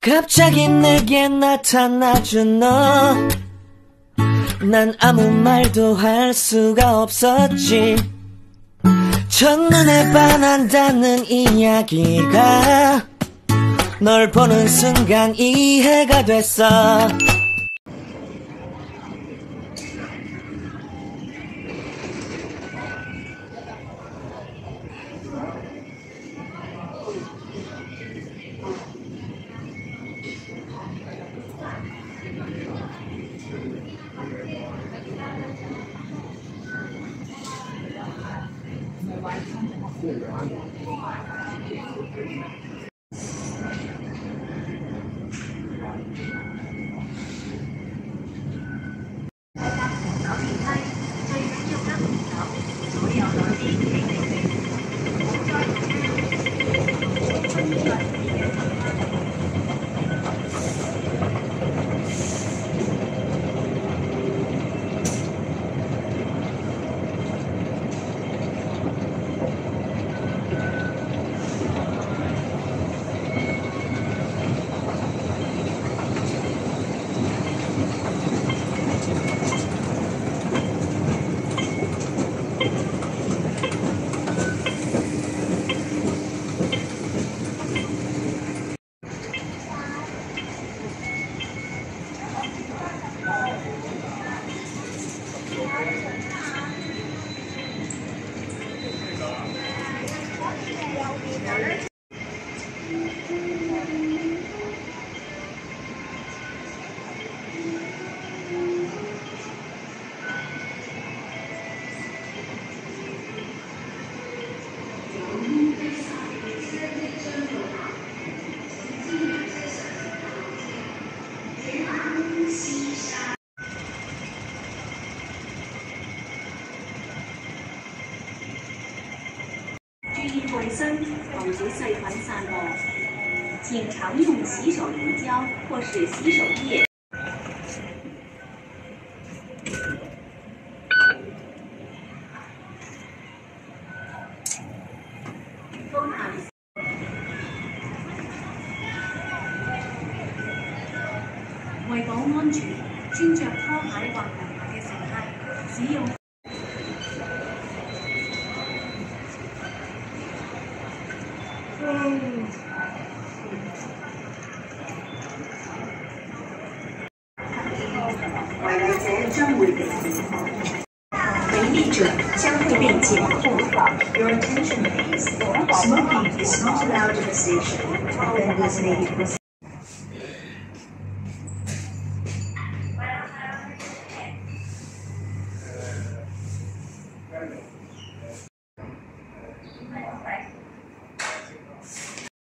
갑자기 내게 나타나준 너, 난 아무 말도 할 수가 없었지. 첫눈에 반한다는 이야기가 널 보는 순간 이해가 됐어.请常用洗手凝胶或是洗手液。為保安全，穿着拖鞋或涼鞋嘅乘客使用。违例者将会被检控。Your attention please. Smoking is not allowed in the station. Offenders may be prosecuted.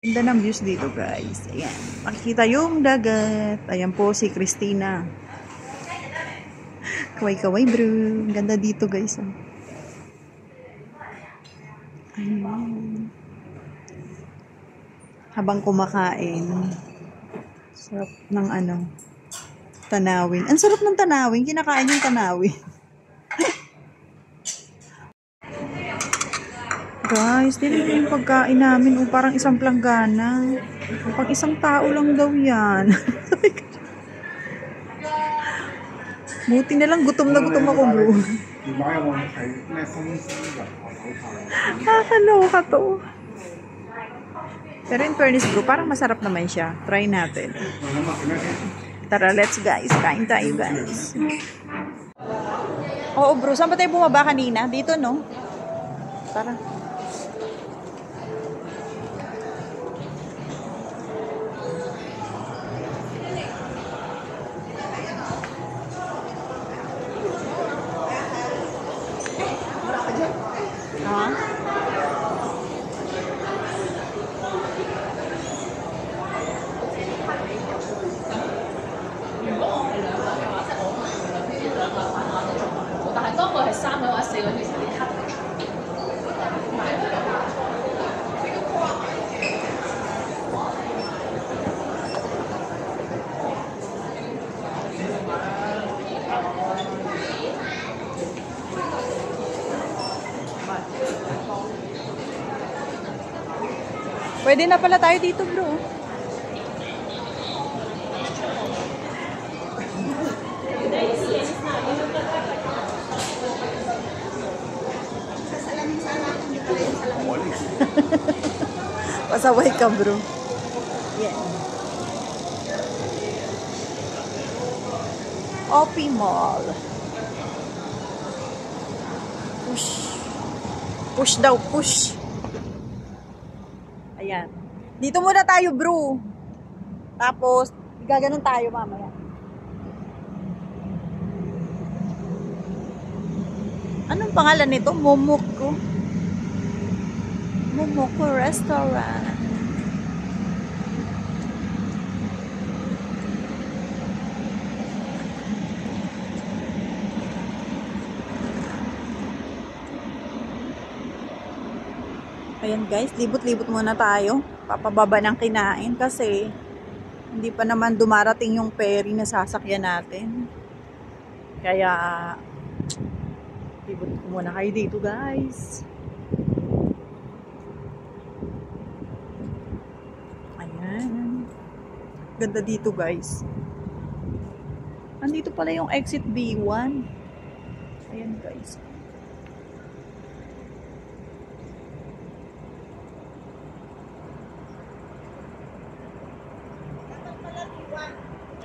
Ganda ng views dito guys. Ayan. Makikita yung dagat. Ayan po si Christina. Kaway-kaway bro. Ganda dito guys. Ayan. Habang kumakain. Sarap ng tanawin. Ang sarap ng tanawin. Kinakain yung tanawin. Guys, dito yung pagkain namin. Parang isang planggana. Pang isang tao lang daw yan. Buti na lang, gutom na gutom ako bro. Nakakaloka to. Pero in fairness bro, parang masarap naman siya. Try natin. Tara, let's guys. Kain tayo guys. Oo bro, saan ba tayo bumaba kanina? Dito no? Tara. Pwede na pala tayo dito, bro. Pasaway ka, bro. Yeah. OP Mall. Push. Push daw, push. Ayan. Dito muna tayo, bro. Tapos, gaganon tayo mamaya. Anong pangalan nito? Momoko. Momoko Restaurant. Ayan guys, libot-libot muna tayo. Papababa ng kinain kasi hindi pa naman dumarating yung ferry na sasakyan natin. Kaya libot muna kayo dito guys. Ayan. Ganda dito guys. Andito pala yung exit B1. Ayan guys.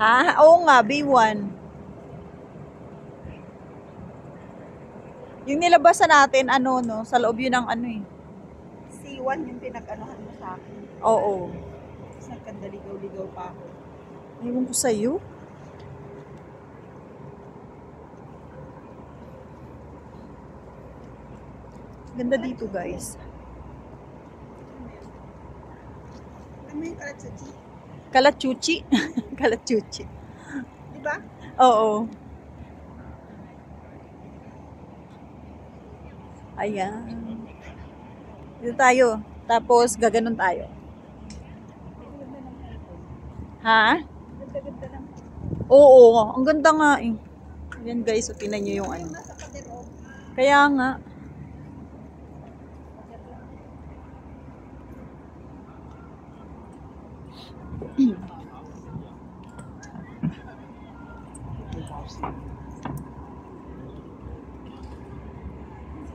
Ha? Oo nga, B1. Yung nilabasan natin, ano, no? Sa loob yun ng ano eh. C1 yung pinag-anuhan mo sa akin. Oo. Tapos nagkandaligaw-ligaw pa ako. Ewan ko sa'yo. Ganda dito, guys. Ano yung kalatsuchi? Kalachuchi. Kalachuchi. Diba? Oo. Ayan. Dito tayo. Tapos, gaganon tayo. Ha? Ganda-ganda lang. Oo. Ang ganda nga eh. Ayan guys, so tingnan nyo yung ano. Nasa padero. Kaya nga.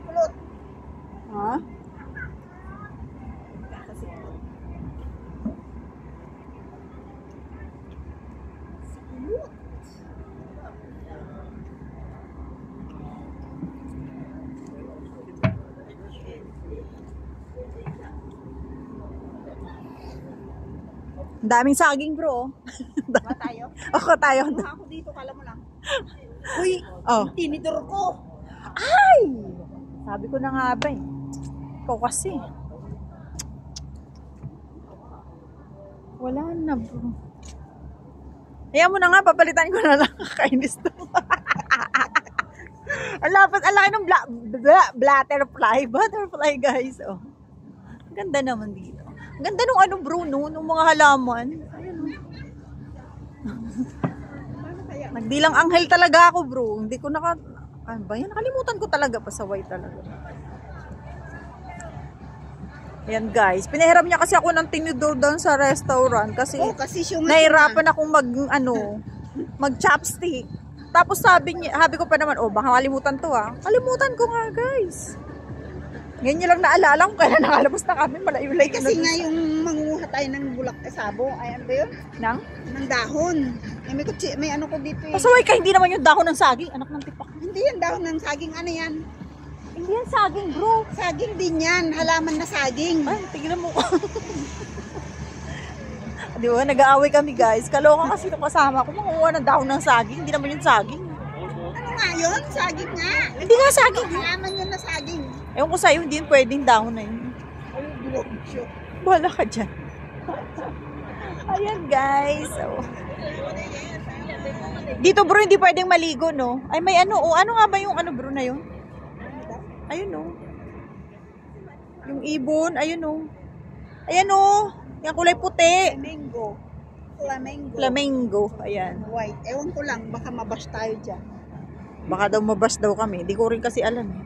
Kulot. Ha? Ang daming saging, bro. Ba tayo? Ako tayo. Kumuha ako dito, kala mo lang. Uy! Oh. Tinidor ko. Ay! Sabi ko na nga ba eh. Ikaw kasi. Wala na, bro. Hayaan mo na nga, papalitan ko na lang. Kakainis to. Ang laki ng butterfly, guys. Oh. Ang ganda naman dito. Ang ganda nung ano, bro, no? Nung mga halaman. Ayun, oh. Nagdilang anghel talaga ako, bro. Hindi ko ano ba yan? Nakalimutan ko talaga. Pasaway talaga. Ayan, guys. Pinahiram niya kasi ako ng tinidor doon sa restaurant. Kasi, Kasi nahirapan akong mag chopstick. Tapos sabi ko pa naman, baka kalimutan to ah. Kalimutan ko nga, guys. Ngayon nyo lang naalala kung kailan nakalabas na kami. Malayo-layo. Kasi nga yung manguha tayo ng bulak sabo. Ayan ba yun? Ng dahon. May ano ko dito eh. Pasaway ka, hindi naman yung dahon ng saging. Anak ng tipak. Hindi yan dahon ng saging. Ano yan? Hindi yan saging, bro. Saging din yan. Halaman na saging. Ay, tignan mo ko. Di ba, nag-aaway kami, guys. Kaloka kasi itong kasama ko. Manguha ng dahon ng saging. Hindi naman yung saging. Ano nga yun? Saging nga. Hindi nga saging. Halaman yun na saging. Ewan ko sa'yo, hindi yun pwedeng dahon na yun. Ayun, bulok siya. Wala ka dyan. Ayan, guys. So, dito, bro, hindi pwedeng maligo, no? Ay, may ano. Ano nga ba yung ano, bro, na yun? Ayun, no? Yung ibon. Ayun, no? Ayan, no? Yung kulay puti. Flamingo. Ayan. White. Ewan ko lang, baka mabash tayo dyan. Baka daw mabas daw kami. Hindi ko rin kasi alam.